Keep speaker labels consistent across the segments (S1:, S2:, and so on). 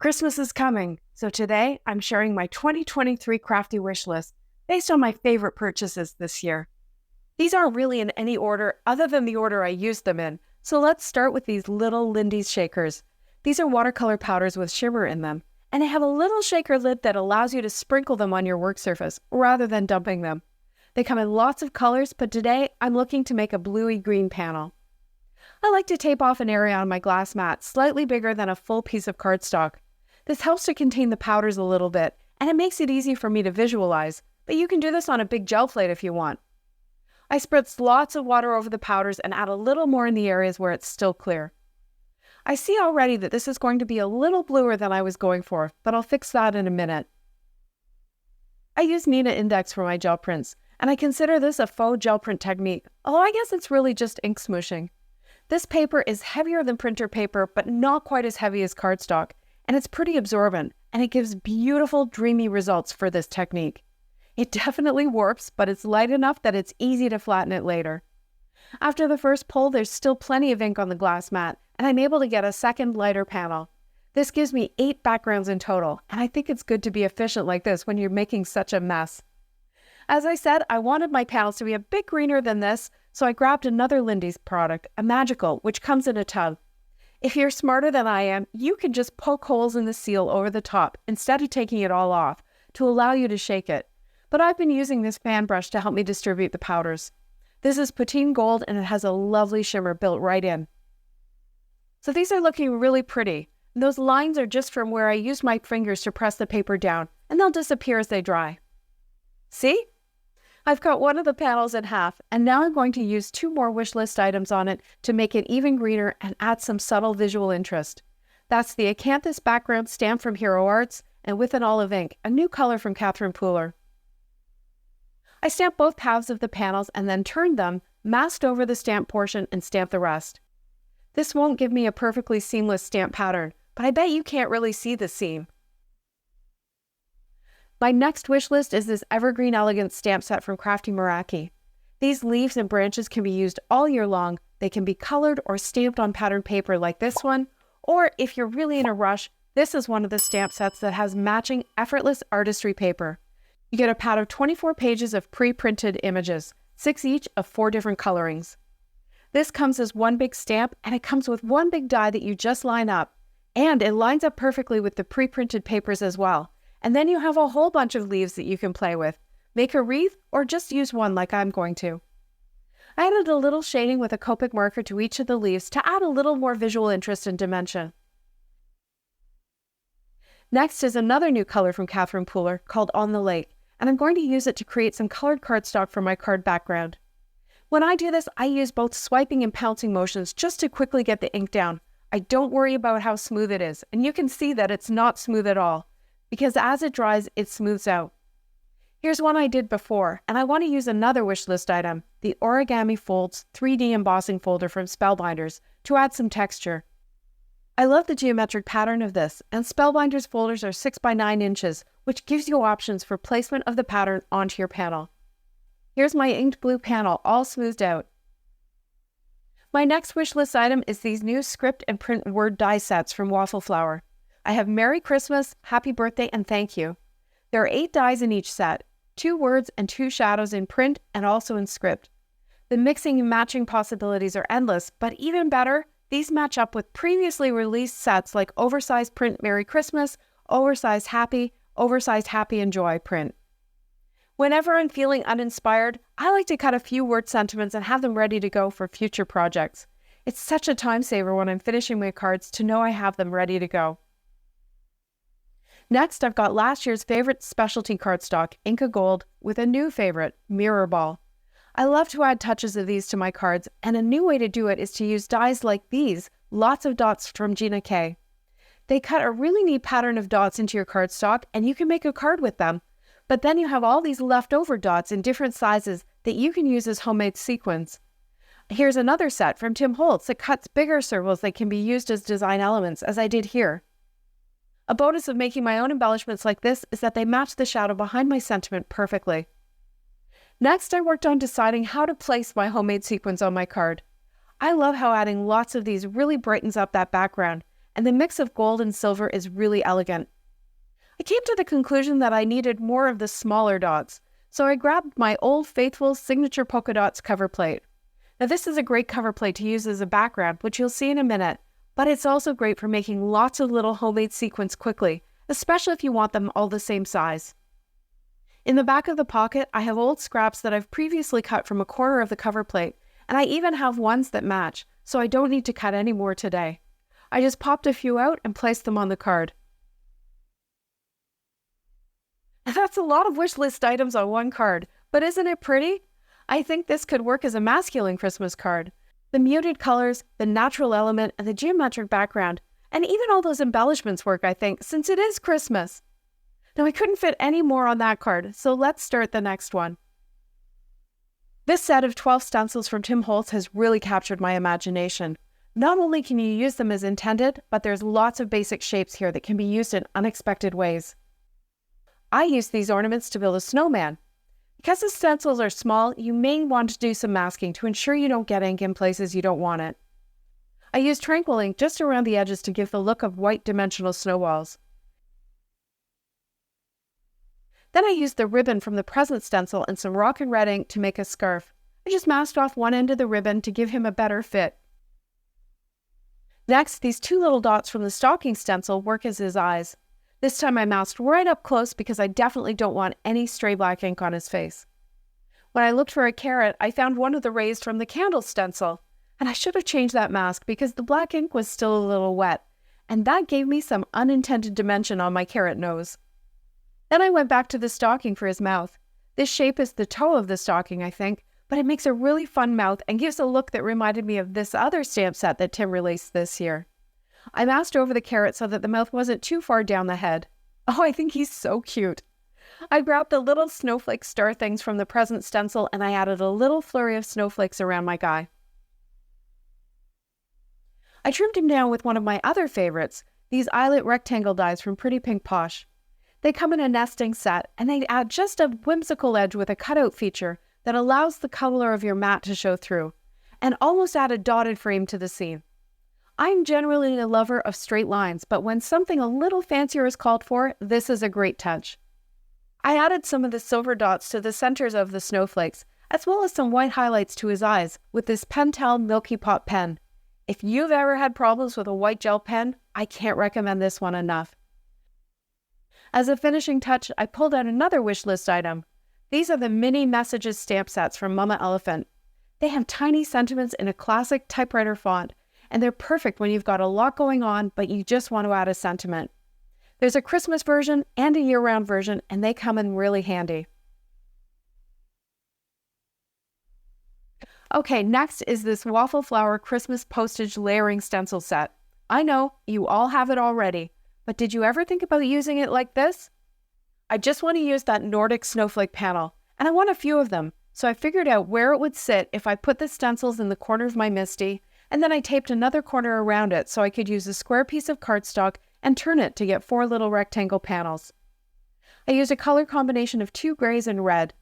S1: Christmas is coming, so today I'm sharing my 2023 crafty wish list based on my favorite purchases this year. These aren't really in any order other than the order I used them in, so let's start with these little Lindy's shakers. These are watercolor powders with shimmer in them, and they have a little shaker lid that allows you to sprinkle them on your work surface rather than dumping them. They come in lots of colors, but today I'm looking to make a bluey green panel. I like to tape off an area on my glass mat slightly bigger than a full piece of cardstock. This helps to contain the powders a little bit, and it makes it easy for me to visualize, but you can do this on a big gel plate if you want. I spritz lots of water over the powders and add a little more in the areas where it's still clear. I see already that this is going to be a little bluer than I was going for, but I'll fix that in a minute. I use Neenah Index for my gel prints, and I consider this a faux gel print technique, although I guess it's really just ink smooshing. This paper is heavier than printer paper, but not quite as heavy as cardstock, and it's pretty absorbent, and it gives beautiful, dreamy results for this technique. It definitely warps, but it's light enough that it's easy to flatten it later. After the first pull, there's still plenty of ink on the glass mat, and I'm able to get a second lighter panel. This gives me 8 backgrounds in total, and I think it's good to be efficient like this when you're making such a mess. As I said, I wanted my panels to be a bit greener than this, so I grabbed another Lindy's product, a Magical, which comes in a tub. If you're smarter than I am, you can just poke holes in the seal over the top instead of taking it all off to allow you to shake it. But I've been using this fan brush to help me distribute the powders. This is Poutine Gold and it has a lovely shimmer built right in. So these are looking really pretty. Those lines are just from where I used my fingers to press the paper down, and they'll disappear as they dry. See? I've cut one of the panels in half, and now I'm going to use 2 more wish list items on it to make it even greener and add some subtle visual interest. That's the Acanthus background stamp from Hero Arts, and with an olive ink, a new color from Catherine Pooler. I stamped both halves of the panels and then turned them, masked over the stamp portion, and stamped the rest. This won't give me a perfectly seamless stamp pattern, but I bet you can't really see the seam. My next wish list is this Evergreen Elegance stamp set from Crafty Meraki. These leaves and branches can be used all year long. They can be colored or stamped on patterned paper like this one, or if you're really in a rush, this is one of the stamp sets that has matching effortless artistry paper. You get a pad of 24 pages of pre-printed images, 6 each of 4 different colorings. This comes as one big stamp, and it comes with one big die that you just line up, and it lines up perfectly with the pre-printed papers as well. And then you have a whole bunch of leaves that you can play with. Make a wreath or just use one like I'm going to. I added a little shading with a Copic marker to each of the leaves to add a little more visual interest and dimension. Next is another new color from Catherine Pooler called On the Lake, and I'm going to use it to create some colored cardstock for my card background. When I do this, I use both swiping and pouncing motions just to quickly get the ink down. I don't worry about how smooth it is, and you can see that it's not smooth at all, because as it dries, it smooths out. Here's one I did before, and I want to use another wish list item, the Origami Folds 3D embossing folder from Spellbinders, to add some texture. I love the geometric pattern of this, and Spellbinders folders are 6 by 9 inches, which gives you options for placement of the pattern onto your panel. Here's my inked blue panel all smoothed out. My next wish list item is these new script and print word die sets from Waffle Flower. I have Merry Christmas, Happy Birthday, and Thank You. There are 8 dies in each set, 2 words and 2 shadows in print and also in script. The mixing and matching possibilities are endless, but even better, these match up with previously released sets like Oversized Print Merry Christmas, Oversized Happy and Joy print. Whenever I'm feeling uninspired, I like to cut a few word sentiments and have them ready to go for future projects. It's such a time saver when I'm finishing my cards to know I have them ready to go. Next, I've got last year's favorite specialty cardstock, Inka Gold, with a new favorite, Mirror Ball. I love to add touches of these to my cards, and a new way to do it is to use dies like these, Lots of Dots from Gina K. They cut a really neat pattern of dots into your cardstock, and you can make a card with them. But then you have all these leftover dots in different sizes that you can use as homemade sequins. Here's another set from Tim Holtz that cuts bigger circles that can be used as design elements, as I did here. A bonus of making my own embellishments like this is that they match the shadow behind my sentiment perfectly. Next, I worked on deciding how to place my homemade sequins on my card. I love how adding lots of these really brightens up that background, and the mix of gold and silver is really elegant. I came to the conclusion that I needed more of the smaller dots, so I grabbed my Old Faithful Signature Polka Dots cover plate. Now this is a great cover plate to use as a background, which you'll see in a minute, but it's also great for making lots of little homemade sequins quickly, especially if you want them all the same size. In the back of the pocket, I have old scraps that I've previously cut from a corner of the cover plate, and I even have ones that match, so I don't need to cut any more today. I just popped a few out and placed them on the card. That's a lot of wish list items on one card, but isn't it pretty? I think this could work as a masculine Christmas card. The muted colors, the natural element, and the geometric background, and even all those embellishments work, I think, since it is Christmas. Now I couldn't fit any more on that card, so let's start the next one. This set of 12 stencils from Tim Holtz has really captured my imagination. Not only can you use them as intended, but there's lots of basic shapes here that can be used in unexpected ways. I used these ornaments to build a snowman. Because the stencils are small, you may want to do some masking to ensure you don't get ink in places you don't want it. I used tranquil ink just around the edges to give the look of white dimensional snowballs. Then I used the ribbon from the present stencil and some rock and red ink to make a scarf. I just masked off one end of the ribbon to give him a better fit. Next, these two little dots from the stocking stencil work as his eyes. This time I masked right up close because I definitely don't want any stray black ink on his face. When I looked for a carrot, I found one of the rays from the candle stencil, and I should have changed that mask because the black ink was still a little wet, and that gave me some unintended dimension on my carrot nose. Then I went back to the stocking for his mouth. This shape is the toe of the stocking, I think, but it makes a really fun mouth and gives a look that reminded me of this other stamp set that Tim released this year. I masked over the carrot so that the mouth wasn't too far down the head. Oh, I think he's so cute. I grabbed the little snowflake star things from the present stencil and I added a little flurry of snowflakes around my guy. I trimmed him down with one of my other favorites, these eyelet rectangle dies from Pretty Pink Posh. They come in a nesting set and they add just a whimsical edge with a cutout feature that allows the color of your mat to show through, and almost add a dotted frame to the scene. I'm generally a lover of straight lines, but when something a little fancier is called for, this is a great touch. I added some of the silver dots to the centers of the snowflakes, as well as some white highlights to his eyes with this Pentel Milky Pot pen. If you've ever had problems with a white gel pen, I can't recommend this one enough. As a finishing touch, I pulled out another wish list item. These are the mini messages stamp sets from Mama Elephant. They have tiny sentiments in a classic typewriter font, and they're perfect when you've got a lot going on, but you just want to add a sentiment. There's a Christmas version and a year-round version, and they come in really handy. Okay, next is this Waffle Flower Christmas Postage Layering Stencil Set. I know, you all have it already, but did you ever think about using it like this? I just want to use that Nordic snowflake panel, and I want a few of them, so I figured out where it would sit if I put the stencils in the corner of my MISTI, and then I taped another corner around it so I could use a square piece of cardstock and turn it to get 4 little rectangle panels. I used a color combination of 2 grays and red.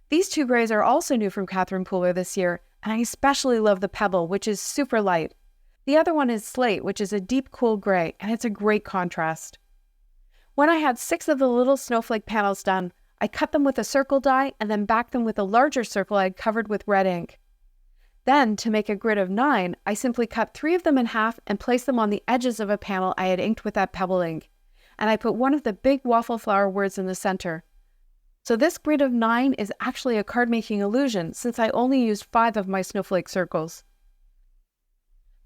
S1: These 2 grays are also new from Catherine Pooler this year, and I especially love the Pebble, which is super light. The other one is Slate, which is a deep cool gray, and it's a great contrast. When I had 6 of the little snowflake panels done, I cut them with a circle die and then backed them with a larger circle I had covered with red ink. Then, to make a grid of 9, I simply cut 3 of them in half and placed them on the edges of a panel I had inked with that Pebble ink, and I put one of the big waffle flower words in the center. So this grid of 9 is actually a card-making illusion since I only used 5 of my snowflake circles.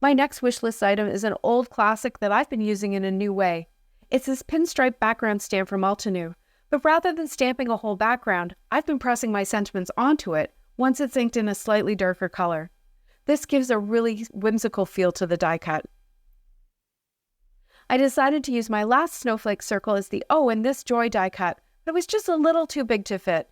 S1: My next wish list item is an old classic that I've been using in a new way. It's this pinstripe background stamp from Altenew, but rather than stamping a whole background, I've been pressing my sentiments onto it once it's inked in a slightly darker color. This gives a really whimsical feel to the die cut. I decided to use my last snowflake circle as the O in this Joy die cut, but it was just a little too big to fit.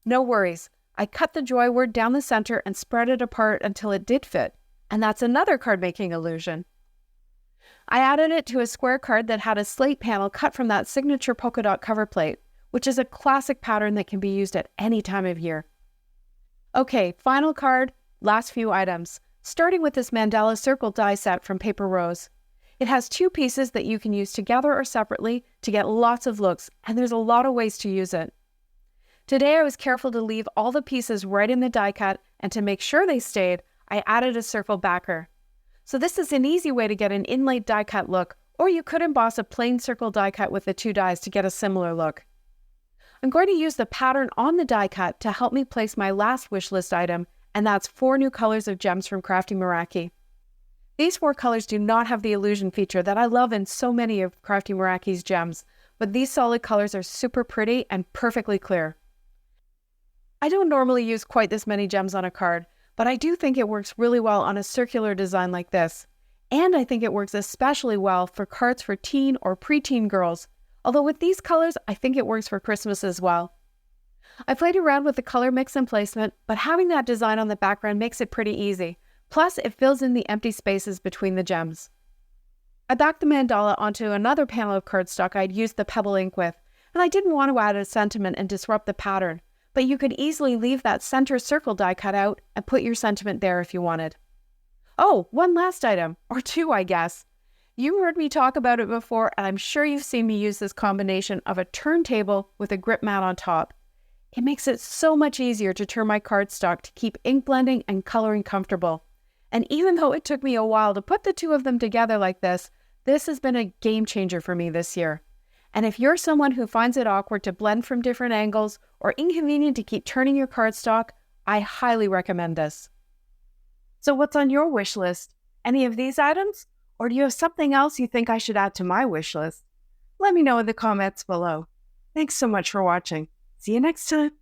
S1: No worries, I cut the Joy word down the center and spread it apart until it did fit, and that's another card-making illusion. I added it to a square card that had a slate panel cut from that signature polka dot cover plate, which is a classic pattern that can be used at any time of year. Okay, final card, last few items, starting with this Mandala Circle die set from Paper Rose. It has two pieces that you can use together or separately to get lots of looks, and there's a lot of ways to use it. Today I was careful to leave all the pieces right in the die cut, and to make sure they stayed, I added a circle backer. So this is an easy way to get an inlaid die cut look, or you could emboss a plain circle die cut with the two dies to get a similar look. I'm going to use the pattern on the die cut to help me place my last wish list item, and that's 4 new colors of gems from Crafty Meraki. These 4 colors do not have the illusion feature that I love in so many of Crafty Meraki's gems, but these solid colors are super pretty and perfectly clear. I don't normally use quite this many gems on a card, but I do think it works really well on a circular design like this. And I think it works especially well for cards for teen or preteen girls, although with these colors, I think it works for Christmas as well. I played around with the color mix and placement, but having that design on the background makes it pretty easy. Plus, it fills in the empty spaces between the gems. I backed the mandala onto another panel of cardstock I'd used the pebble ink with, and I didn't want to add a sentiment and disrupt the pattern, but you could easily leave that center circle die cut out and put your sentiment there if you wanted. Oh, one last item, or 2 I guess. You heard me talk about it before, and I'm sure you've seen me use this combination of a turntable with a grip mat on top. It makes it so much easier to turn my cardstock to keep ink blending and coloring comfortable. And even though it took me a while to put the 2 of them together like this has been a game changer for me this year. And if you're someone who finds it awkward to blend from different angles or inconvenient to keep turning your cardstock, I highly recommend this. So what's on your wish list? Any of these items? Or do you have something else you think I should add to my wish list? Let me know in the comments below. Thanks so much for watching. See you next time.